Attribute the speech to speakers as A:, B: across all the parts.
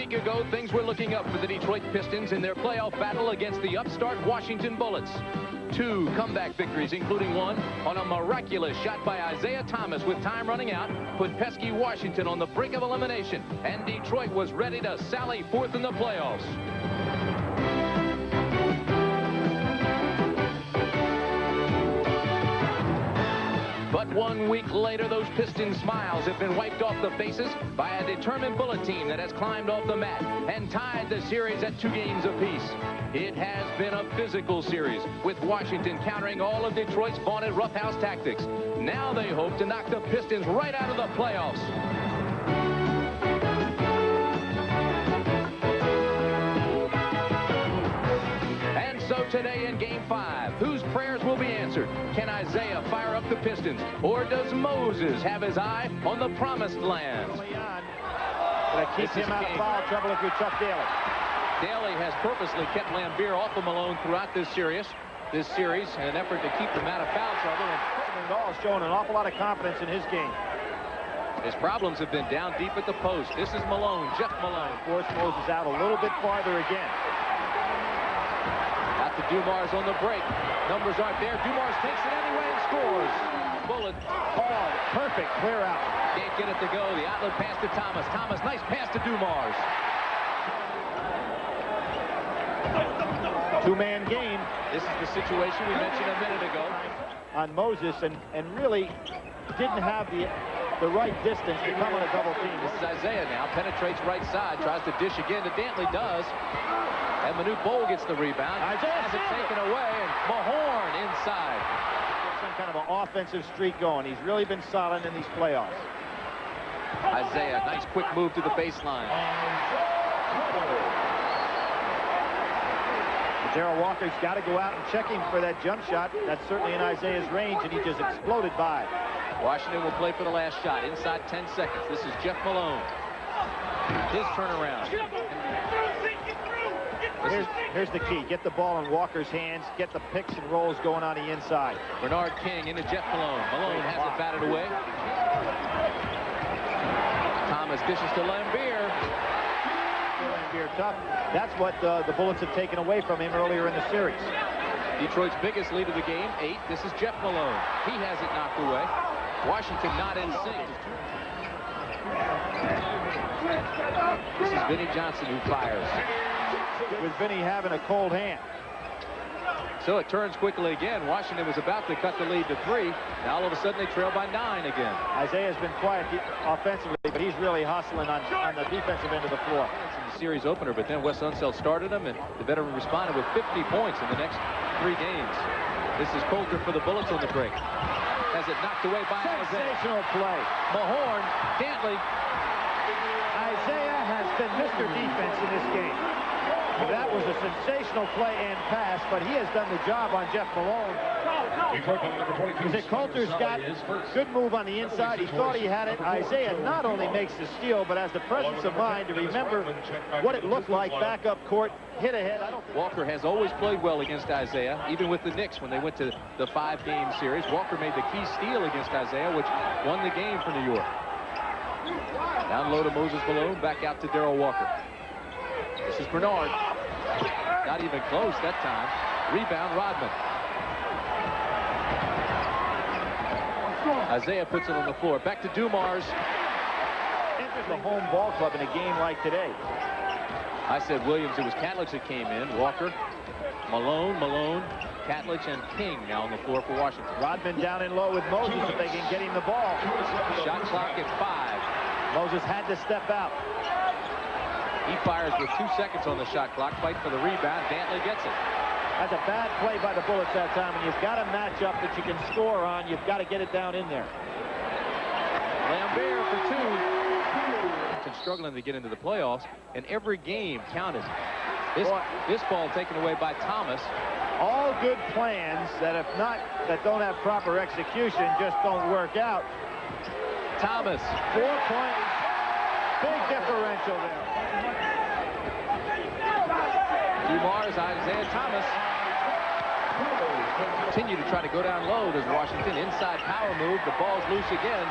A: week ago, things were looking up for the Detroit Pistons in their playoff battle against the upstart Washington Bullets. 2 comeback victories, including one on a miraculous shot by Isiah Thomas with time running out, put pesky Washington on the brink of elimination, and Detroit was ready to sally forth in the playoffs. But 1 week later, those Piston smiles have been wiped off the faces by a determined Bullet team that has climbed off the mat and tied the series at 2 games apiece. It has been a physical series, with Washington countering all of Detroit's vaunted roughhouse tactics. Now they hope to knock the Pistons right out of the playoffs. So today in Game 5, whose prayers will be answered? Can Isiah fire up the Pistons, or does Moses have his eye on the promised land?
B: Gonna keep him out of foul trouble if you're Chuck Daly.
A: Daly has purposely kept Lambeer off of Malone throughout this series in an effort to keep him out of foul trouble.
B: And Dahl's showing an awful lot of confidence in his game.
A: His problems have been down deep at the post. This is Malone, Jeff Malone.
B: Force Moses out a little bit farther again.
A: To Dumars on the break. Numbers aren't there. Dumars takes it anyway and scores. Bullet.
B: Oh, perfect clear out.
A: Can't get it to go. The outlet pass to Thomas. Thomas, nice pass to Dumars.
B: 2-man game.
A: This is the situation we mentioned a minute ago.
B: On Moses and really didn't have the right distance to come on a double team.
A: This is Isiah now. Penetrates right side. Tries to dish again to Dantley. Does. And Manute Bol gets the rebound. Has it taken away, and Mahorn inside.
B: Some kind of an offensive streak going. He's really been solid in these playoffs.
A: Isiah, nice quick move to the baseline.
B: Darrell Walker's got to go out and check him for that jump shot. That's certainly in Isiah's range, and he just exploded by.
A: Washington will play for the last shot inside 10 seconds. This is Jeff Malone. His turnaround.
B: Here's the key. Get the ball in Walker's hands. Get the picks and rolls going on the inside.
A: Bernard King into Jeff Malone. Malone has it batted away. Thomas dishes to Lambeer.
B: Lambeer tough. That's what the Bullets have taken away from him earlier in the series. Detroit's biggest lead of the game, 8.
A: This is Jeff Malone. He has it knocked away. Washington not in sync. This is Vinnie Johnson who fires.
B: With Vinnie having a cold hand.
A: So it turns quickly again. Washington was about to cut the lead to 3. Now all of a sudden they trail by 9 again.
B: Isiah's been quiet offensively, but he's really hustling on the defensive end of the floor.
A: It's in the series opener, but then Wes Unseld started him, and the veteran responded with 50 points in the next 3 games. This is Coulter for the Bullets on the break. Has it knocked away by
B: sensational play.
A: Mahorn, Dantley.
B: Isiah has been Mr. Defense in this game. That was a sensational play and pass, but he has done the job on Jeff Malone. Coulter's got good move on the inside. He thought he had it. Isiah not only makes the steal, but has the presence of mind to remember what it looked like back up court, hit ahead.
A: Walker has always played well against Isiah, even with the Knicks when they went to the 5-game series. Walker made the key steal against Isiah, which won the game for New York. Down low to Moses Malone, back out to Darrell Walker. This is Bernard. Not even close that time. Rebound, Rodman. Isiah puts it on the floor. Back to Dumars.
B: Enters the home ball club in a game like today.
A: I said Williams. It was Catledge that came in. Walker, Malone, Catledge, and King now on the floor for Washington.
B: Rodman down in low with Moses if they can get him the ball.
A: Shot clock at 5.
B: Moses had to step out.
A: He fires with 2 seconds on the shot clock. Fight for the rebound. Dantley gets it.
B: That's a bad play by the Bullets that time, and you've got a matchup that you can score on. You've got to get it down in there.
A: Lambeer for 2. Struggling to get into the playoffs, and every game counted. This ball taken away by Thomas.
B: All good plans that don't have proper execution just don't work out.
A: Thomas.
B: 4 points. Big differential there.
A: Dumars, Isiah Thomas. Continue to try to go down low. There's Washington. Inside power move. The ball's loose again.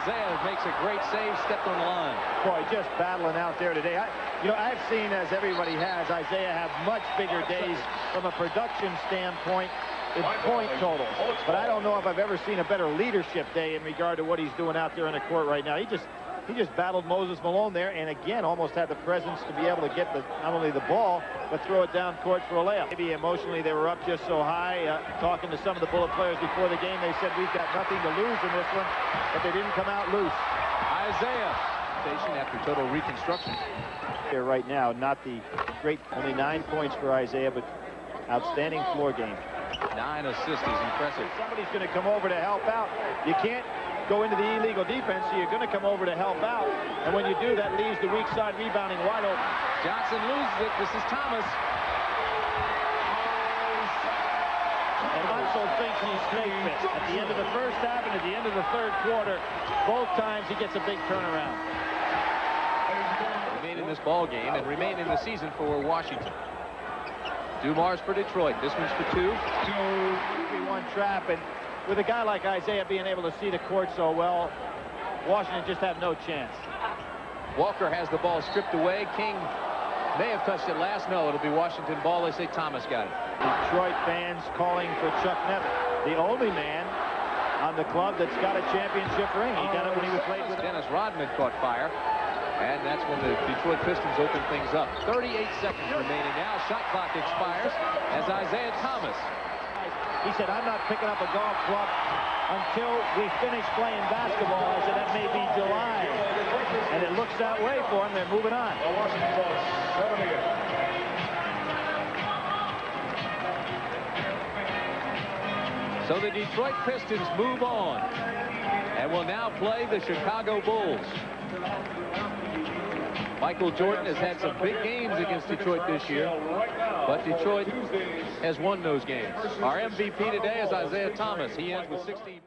A: Isiah makes a great save, stepped on the line.
B: Boy, just battling out there today. I've seen, as everybody has, Isiah have much bigger days from a production standpoint in point totals. But I don't know if I've ever seen a better leadership day in regard to what he's doing out there in the court right now. He just battled Moses Malone there, and again almost had the presence to be able to get not only the ball but throw it down court for a layup. Maybe emotionally they were up just so high. Talking to some of the Bullet players before the game, they said we've got nothing to lose in this one, but they didn't come out loose.
A: Isiah after total reconstruction.
B: Here right now, not the great, only 9 points for Isiah, but outstanding floor game.
A: 9 assists is impressive.
B: Somebody's going to come over to help out. You can't go into the illegal defense, so you're going to come over to help out. And when you do, that leaves the weak side rebounding wide open.
A: Johnson loses it. This is Thomas.
B: And Munsell thinks he's snake bit. At the end of the first half and at the end of the third quarter, both times he gets a big turnaround.
A: Remain in this ball game and remain in the season for Washington. Dumars for Detroit. This one's for 2.
B: 3-1 trap, and with a guy like Isiah being able to see the court so well, Washington just have no chance.
A: Walker has the ball stripped away. King may have touched it last. No, it'll be Washington ball. They say Thomas got it.
B: Detroit fans calling for Chuck Neville, the only man on the club that's got a championship ring. He got it when he was played with
A: Dennis Rodman caught fire, and that's when the Detroit Pistons open things up. 38 seconds remaining now. Shot clock expires as Isiah Thomas.
B: He said, I'm not picking up a golf club until we finish playing basketball. I said, that may be July. And it looks that way for him. They're moving on.
A: So the Detroit Pistons move on and will now play the Chicago Bulls. Michael Jordan has had some big games against Detroit this year, but Detroit has won those games. Our MVP today is Isiah Thomas. He ends with 16.